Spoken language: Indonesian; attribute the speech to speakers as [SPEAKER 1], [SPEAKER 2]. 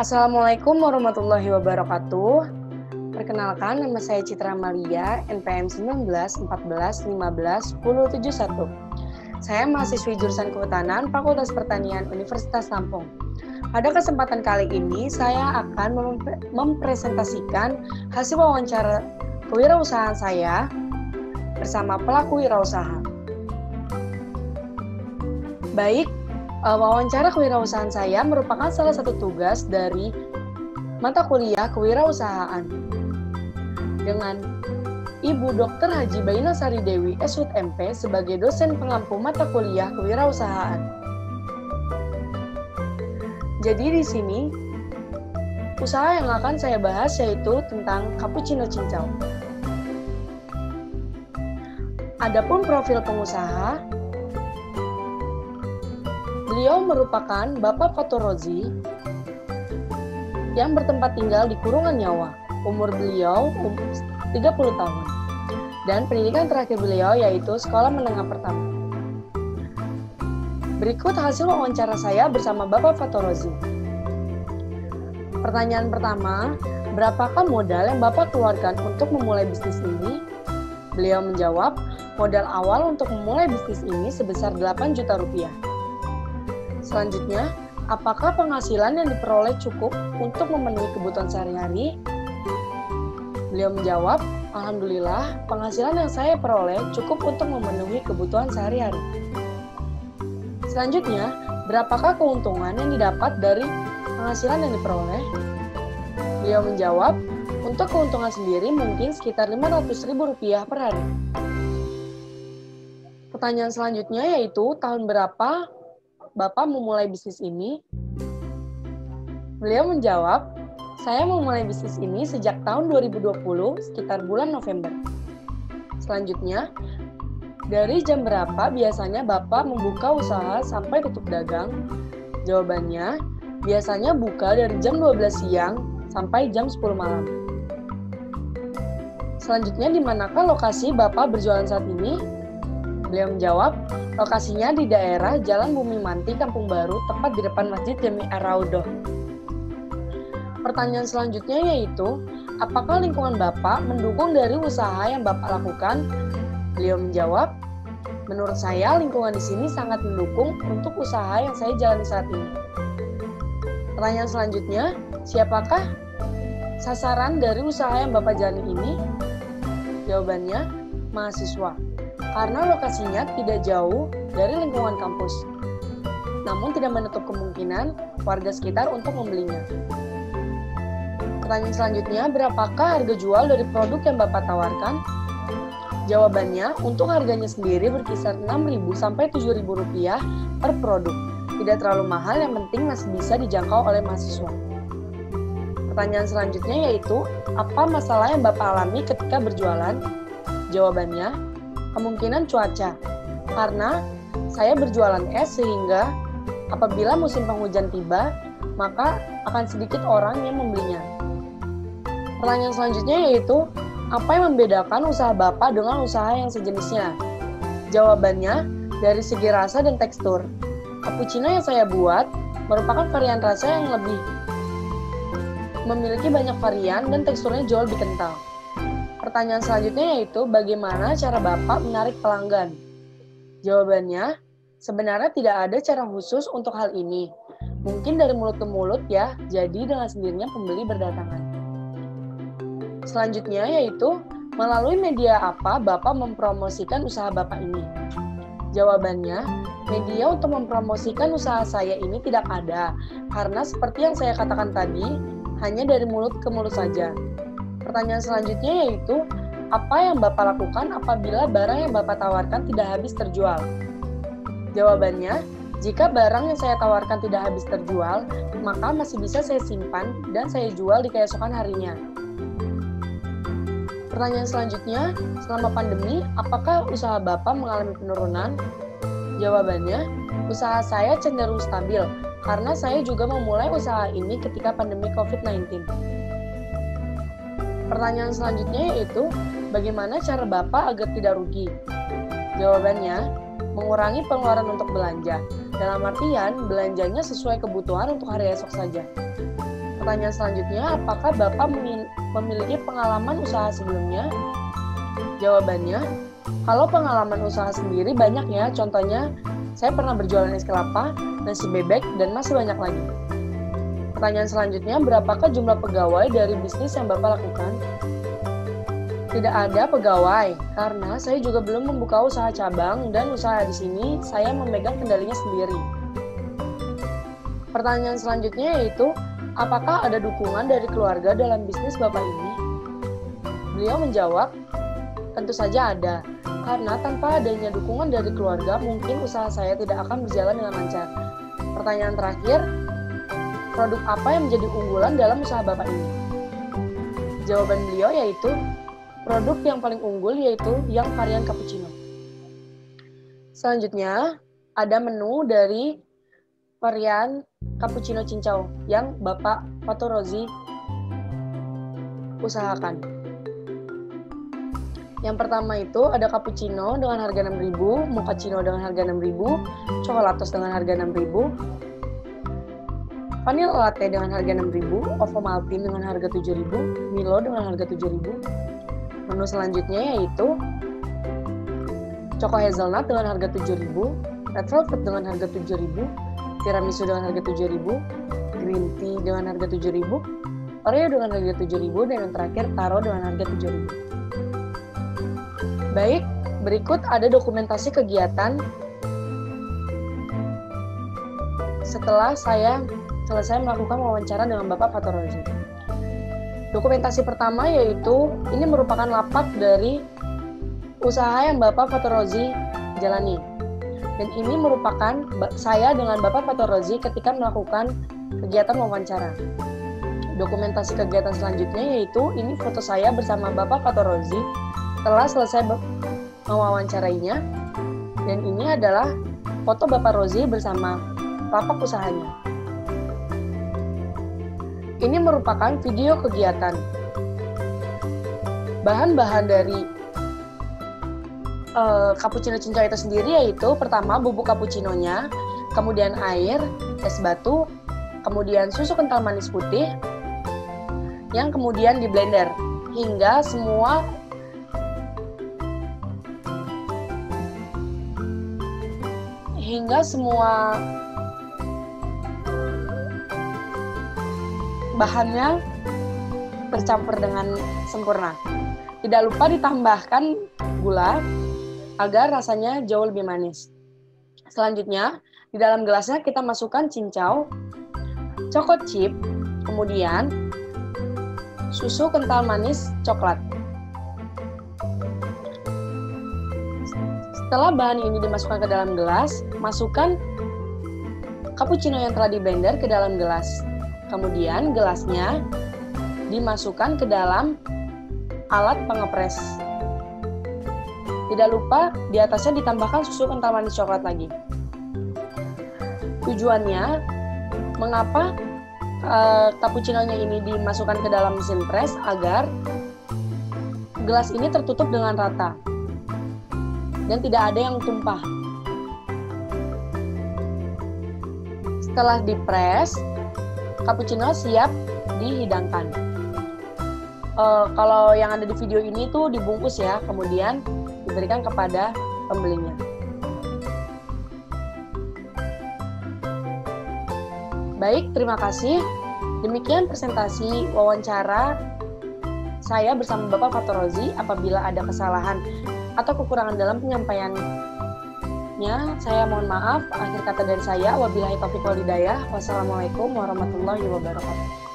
[SPEAKER 1] Assalamualaikum warahmatullahi wabarakatuh. Perkenalkan, nama saya Citra Malia, NPM 19 14 15 10 71. Saya mahasiswi jurusan Kehutanan Fakultas Pertanian Universitas Lampung. Pada kesempatan kali ini, saya akan mempresentasikan hasil wawancara kewirausahaan saya bersama pelaku wirausaha. Baik, wawancara kewirausahaan saya merupakan salah satu tugas dari mata kuliah kewirausahaan dengan Ibu Dr. Haji Baina Sari Dewi SHUT MP sebagai dosen pengampu mata kuliah kewirausahaan. Jadi di sini usaha yang akan saya bahas yaitu tentang cappuccino cincau. Adapun profil pengusaha, beliau merupakan Bapak Fatorozi yang bertempat tinggal di Kurungan Nyawa. Umur beliau 30 tahun. Dan pendidikan terakhir beliau yaitu sekolah menengah pertama. Berikut hasil wawancara saya bersama Bapak Fatorozi. Pertanyaan pertama, berapakah modal yang Bapak keluarkan untuk memulai bisnis ini? Beliau menjawab, modal awal untuk memulai bisnis ini sebesar 8 juta rupiah. Selanjutnya, apakah penghasilan yang diperoleh cukup untuk memenuhi kebutuhan sehari-hari? Beliau menjawab, alhamdulillah, penghasilan yang saya peroleh cukup untuk memenuhi kebutuhan sehari-hari. Selanjutnya, berapakah keuntungan yang didapat dari penghasilan yang diperoleh? Beliau menjawab, untuk keuntungan sendiri mungkin sekitar Rp500.000 per hari. Pertanyaan selanjutnya yaitu, tahun berapa Bapak memulai bisnis ini? Beliau menjawab, saya memulai bisnis ini sejak tahun 2020, sekitar bulan November. Selanjutnya, dari jam berapa biasanya Bapak membuka usaha sampai tutup dagang? Jawabannya, biasanya buka dari jam 12 siang sampai jam 10 malam. Selanjutnya, di manakah lokasi Bapak berjualan saat ini? Beliau menjawab, lokasinya di daerah Jalan Bumi Manti, Kampung Baru, tepat di depan Masjid Jami Ar-Raudhah. Pertanyaan selanjutnya yaitu, apakah lingkungan Bapak mendukung dari usaha yang Bapak lakukan? Beliau menjawab, menurut saya lingkungan di sini sangat mendukung untuk usaha yang saya jalani saat ini. Pertanyaan selanjutnya, siapakah sasaran dari usaha yang Bapak jalani ini? Jawabannya, mahasiswa. Karena lokasinya tidak jauh dari lingkungan kampus. Namun tidak menutup kemungkinan warga sekitar untuk membelinya. Pertanyaan selanjutnya, berapakah harga jual dari produk yang Bapak tawarkan? Jawabannya, untuk harganya sendiri berkisar Rp6.000 sampai Rp7.000 per produk. Tidak terlalu mahal, yang penting masih bisa dijangkau oleh mahasiswa. Pertanyaan selanjutnya yaitu, apa masalah yang Bapak alami ketika berjualan? Jawabannya, kemungkinan cuaca, karena saya berjualan es sehingga apabila musim penghujan tiba, maka akan sedikit orang yang membelinya. Pertanyaan selanjutnya yaitu, apa yang membedakan usaha Bapak dengan usaha yang sejenisnya? Jawabannya, dari segi rasa dan tekstur. Cappuccino yang saya buat merupakan varian rasa yang lebih memiliki banyak varian dan teksturnya jauh lebih kental. Pertanyaan selanjutnya yaitu, bagaimana cara Bapak menarik pelanggan? Jawabannya, sebenarnya tidak ada cara khusus untuk hal ini. Mungkin dari mulut ke mulut ya, jadi dengan sendirinya pembeli berdatangan. Selanjutnya yaitu, melalui media apa Bapak mempromosikan usaha Bapak ini? Jawabannya, media untuk mempromosikan usaha saya ini tidak ada, karena seperti yang saya katakan tadi, hanya dari mulut ke mulut saja. Pertanyaan selanjutnya yaitu, apa yang Bapak lakukan apabila barang yang Bapak tawarkan tidak habis terjual? Jawabannya, jika barang yang saya tawarkan tidak habis terjual, maka masih bisa saya simpan dan saya jual di keesokan harinya. Pertanyaan selanjutnya, selama pandemi, apakah usaha Bapak mengalami penurunan? Jawabannya, usaha saya cenderung stabil, karena saya juga memulai usaha ini ketika pandemi COVID-19. Pertanyaan selanjutnya yaitu, bagaimana cara Bapak agar tidak rugi? Jawabannya, mengurangi pengeluaran untuk belanja. Dalam artian, belanjanya sesuai kebutuhan untuk hari esok saja. Pertanyaan selanjutnya, apakah Bapak memiliki pengalaman usaha sebelumnya? Jawabannya, kalau pengalaman usaha sendiri banyak ya, contohnya saya pernah berjualan es kelapa, nasi bebek, dan masih banyak lagi. Pertanyaan selanjutnya, berapakah jumlah pegawai dari bisnis yang Bapak lakukan? Tidak ada pegawai, karena saya juga belum membuka usaha cabang dan usaha di sini saya memegang kendalinya sendiri. Pertanyaan selanjutnya yaitu, apakah ada dukungan dari keluarga dalam bisnis Bapak ini? Beliau menjawab, tentu saja ada, karena tanpa adanya dukungan dari keluarga, mungkin usaha saya tidak akan berjalan dengan lancar. Pertanyaan terakhir, produk apa yang menjadi unggulan dalam usaha Bapak ini? Jawaban beliau yaitu, produk yang paling unggul yaitu yang varian cappuccino. Selanjutnya, ada menu dari varian cappuccino cincau yang Bapak Fatorozi usahakan. Yang pertama itu ada cappuccino dengan harga 6.000, mochaccino dengan harga 6.000, coklatos dengan harga 6.000, vanilla latte dengan harga 6.000, Ovomaltine dengan harga 7.000, Milo dengan harga 7.000. Menu selanjutnya yaitu Choco Hazelnut dengan harga 7.000, Red Velvet dengan harga 7.000, Tiramisu dengan harga 7.000, Green Tea dengan harga 7.000, Oreo dengan harga 7.000, dan yang terakhir Taro dengan harga 7.000. Baik, berikut ada dokumentasi kegiatan setelah saya selesai melakukan wawancara dengan Bapak Fatorozi. Dokumentasi pertama yaitu, ini merupakan lapak dari usaha yang Bapak Fatorozi jalani. Dan ini merupakan saya dengan Bapak Fatorozi ketika melakukan kegiatan wawancara. Dokumentasi kegiatan selanjutnya yaitu, ini foto saya bersama Bapak Fatorozi setelah selesai mewawancarainya, dan ini adalah foto Bapak Rozi bersama lapak usahanya. Ini merupakan video kegiatan. Bahan-bahan dari cappuccino cincau itu sendiri yaitu, pertama bubuk cappuccinonya, kemudian air, es batu, kemudian susu kental manis putih, yang kemudian di blender hingga semua bahannya tercampur dengan sempurna. Tidak lupa ditambahkan gula agar rasanya jauh lebih manis. Selanjutnya, di dalam gelasnya kita masukkan cincau, choco chip, kemudian susu kental manis coklat. Setelah bahan ini dimasukkan ke dalam gelas, masukkan cappuccino yang telah di-blender ke dalam gelas. Kemudian gelasnya dimasukkan ke dalam alat pengepres. Tidak lupa di atasnya ditambahkan susu kental manis coklat lagi. Tujuannya, mengapa cappuccino-nya ini dimasukkan ke dalam mesin pres agar gelas ini tertutup dengan rata dan tidak ada yang tumpah. Setelah dipres, cappuccino siap dihidangkan. Kalau yang ada di video ini tuh dibungkus ya, kemudian diberikan kepada pembelinya. Baik, terima kasih. Demikian presentasi wawancara saya bersama Bapak Fatorozi. Apabila ada kesalahan atau kekurangan dalam penyampaiannya, saya mohon maaf. Akhir kata dari saya, wabillahi taufiq wal hidayah. Wassalamualaikum warahmatullahi wabarakatuh.